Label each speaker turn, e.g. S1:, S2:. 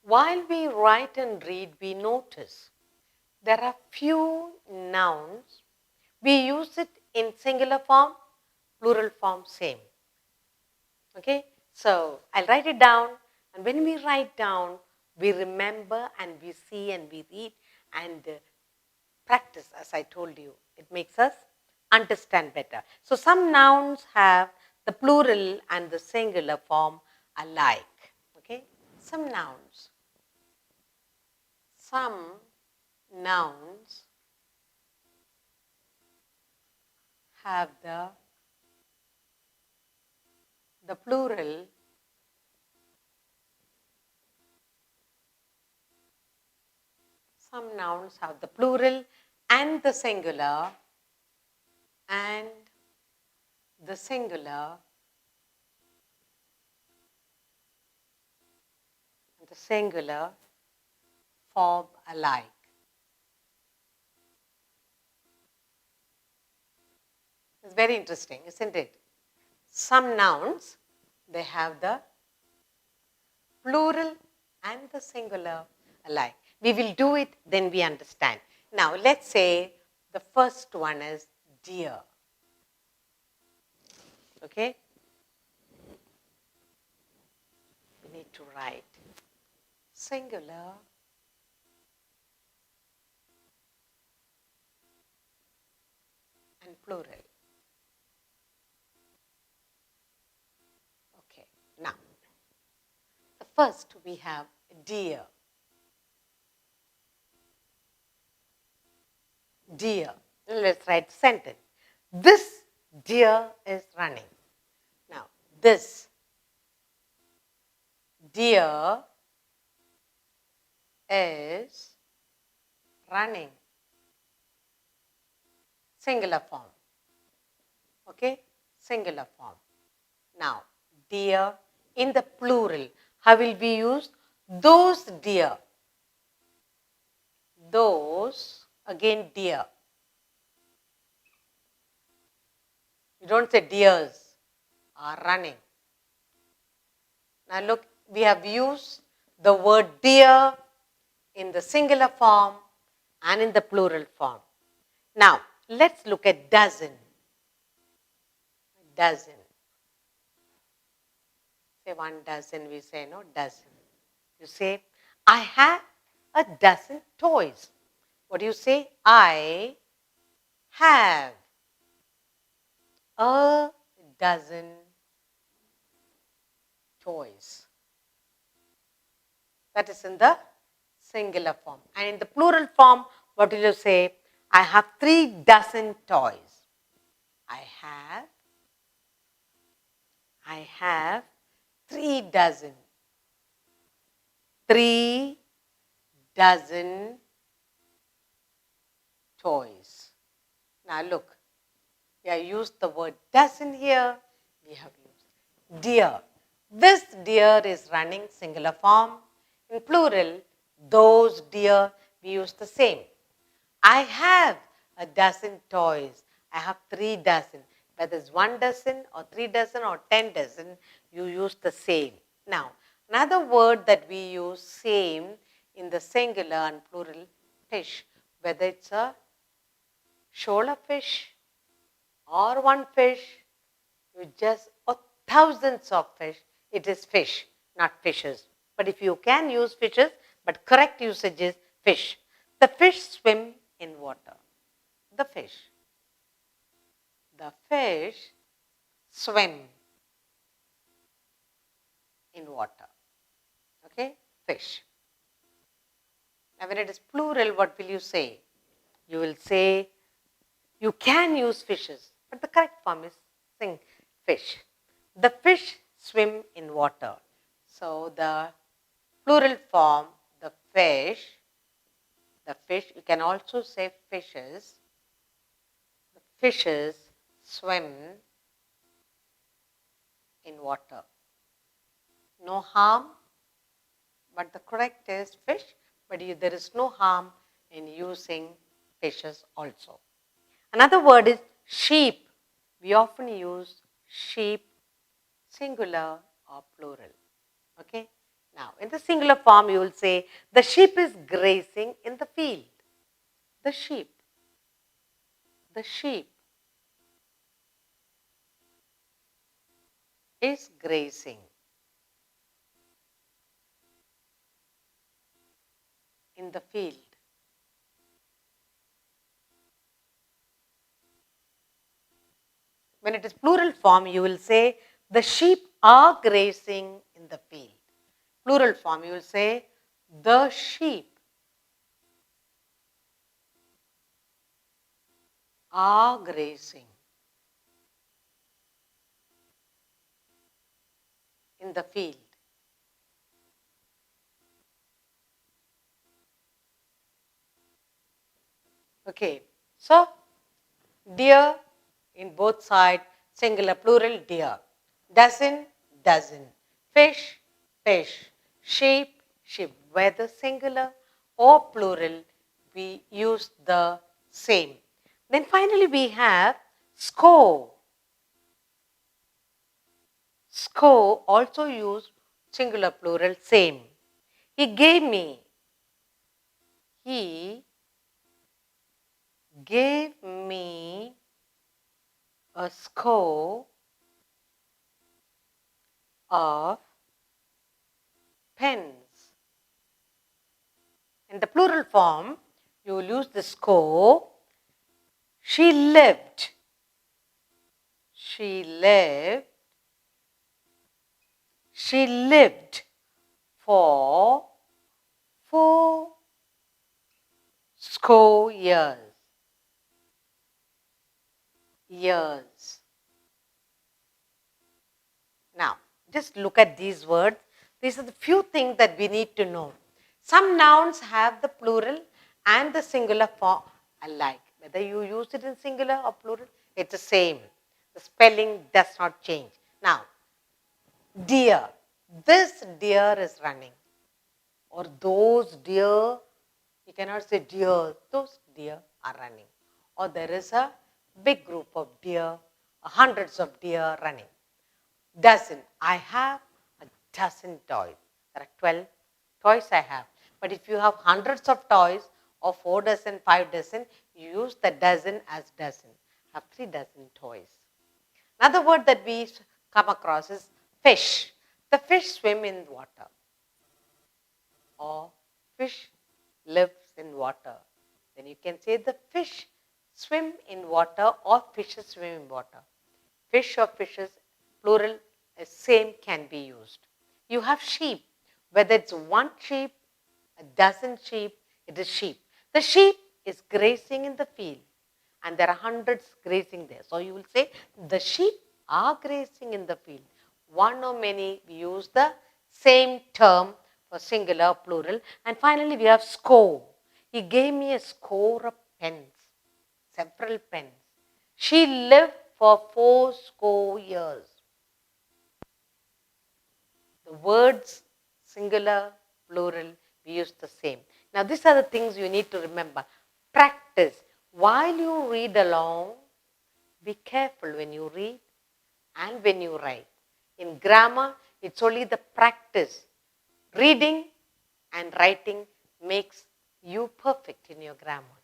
S1: While we write and read, we notice there are few nouns. We use it in singular form, plural form, same. Okay, so I'll write it down, and when we write down, we remember and we see and we read and practice, as I told you. It makes us understand better. So some nouns have the plural and the singular form alike. Okay, some nouns. Some nouns have the plural some nouns have the plural and the singular and the singular and the singular form alike. It's very interesting, isn't it? Some nouns, they have the plural and the singular alike. We will do it, then we understand. Now, let's say the first one is dear. Okay? We need to write singular and plural. Okay, now, the first we have dear. Deer. Let's write the sentence. This deer is running. Now, this deer is running. Singular form. Okay? Singular form. Now, deer in the plural. How will we use? Those deer. Those, again deer. You don't say deers are running. Now look, we have used the word deer in the singular form and in the plural form. Now, let's look at dozen. Dozen. Say 1 dozen, we say no, dozen. You say, I have a dozen toys. What do you say? I have a dozen toys. That is in the singular form. And in the plural form, what will you say? I have 3 dozen toys. I have 3 dozen. 3 dozen toys. Now look, we have used the word dozen here. We have used deer. This deer is running, singular form. In plural, those deer, we use the same. I have a dozen toys. I have 3 dozen. Whether it's 1 dozen or 3 dozen or 10 dozen, you use the same. Now, another word that we use same in the singular and plural, fish. Whether it's a shoal of fish or 1 fish, you just, or thousands of fish, it is fish, not fishes. But if you can use fishes, but correct usage is fish. The fish swim in water. The fish. The fish swim in water. Okay? Fish. Now when it is plural, what will you say? You will say, you can use fishes, but the correct form is fish. The fish swim in water. So the plural form, the fish, you can also say fishes. The fishes swim in water. No harm, but the correct is fish, but there is no harm in using fishes also. Another word is sheep. We often use sheep, singular or plural. Okay? Now, in the singular form, you will say, the sheep is grazing in the field. The sheep. The sheep is grazing in the field. When it is plural form, you will say, the sheep are grazing in the field. Plural form, you will say, the sheep are grazing in the field. Okay, so deer in both sides, singular, plural, deer. Dozen, dozen. Fish, fish. Sheep, sheep. Whether singular or plural, we use the same. Then finally we have score. Score also used singular, plural, same. He gave me. He gave me a score of pens. In the plural form, you will use the score. She lived. She lived. She lived for 4 years. Now, just look at these words. These are the few things that we need to know. Some nouns have the plural and the singular form alike. Whether you use it in singular or plural, it's the same. The spelling does not change. Now, deer. This deer is running. Or those deer, you cannot say deer, those deer are running. Or there is a big group of deer, hundreds of deer running. Dozen. I have a dozen toys. There are 12 toys I have. But if you have hundreds of toys or 4 dozen, 5 dozen, you use the dozen as dozen. I have 3 dozen toys. Another word that we come across is fish. The fish swim in water. Or fish lives in water. Then you can say the fish swim in water or fishes swim in water. Fish or fishes, plural, same can be used. You have sheep. Whether it's one sheep, a dozen sheep, it is sheep. The sheep is grazing in the field and there are hundreds grazing there. So you will say the sheep are grazing in the field. One or many, we use the same term for singular, plural. And finally, we have score. He gave me a score of pens, several pens. She lived for 4 years. The words singular, plural, we use the same. Now, these are the things you need to remember. Practice. While you read along, be careful when you read and when you write. In grammar, it's only the practice. Reading and writing makes you perfect in your grammar.